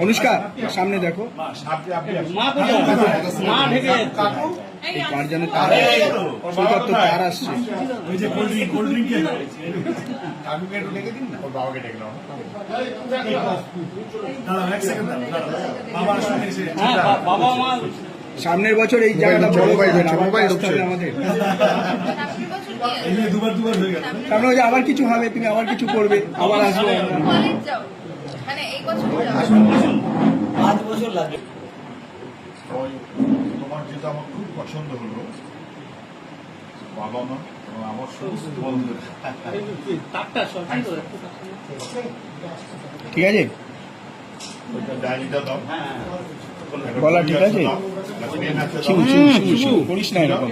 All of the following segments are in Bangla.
অনুষ্কা সামনে দেখো কার যেন তার তো তার আসছে সামনের বছর এই জায়গাটা বড় হবে আমাদের তারপরে ওই যে আবার কিছু হবে তুমি আবার কিছু করবে আবার আসবে মানে এই বছর 5 বছর লাগে। তোমার যেটা আমার খুব পছন্দ হলো বাবা মা এবং আমার সমস্ত বন্ধুরা। ঠিক আছে ডায়েরিটা দাও বলা ঠিক আছে করিস না এরকম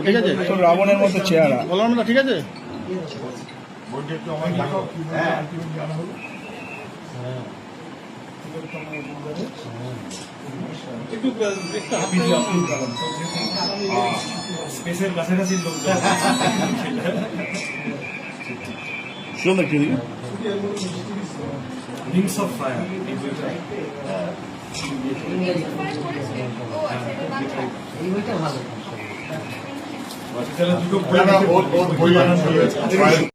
ঠিক আছে তোর রাবণের মতো চেহারা বলার মতো ঠিক আছে বইটা একটু আমার দেখাও কি জানা হলো স্পেসের কাছাকাছি লোক সুন্দর কি রিংস অফ ফায়ার এই বইটা ভালো। দুটো বই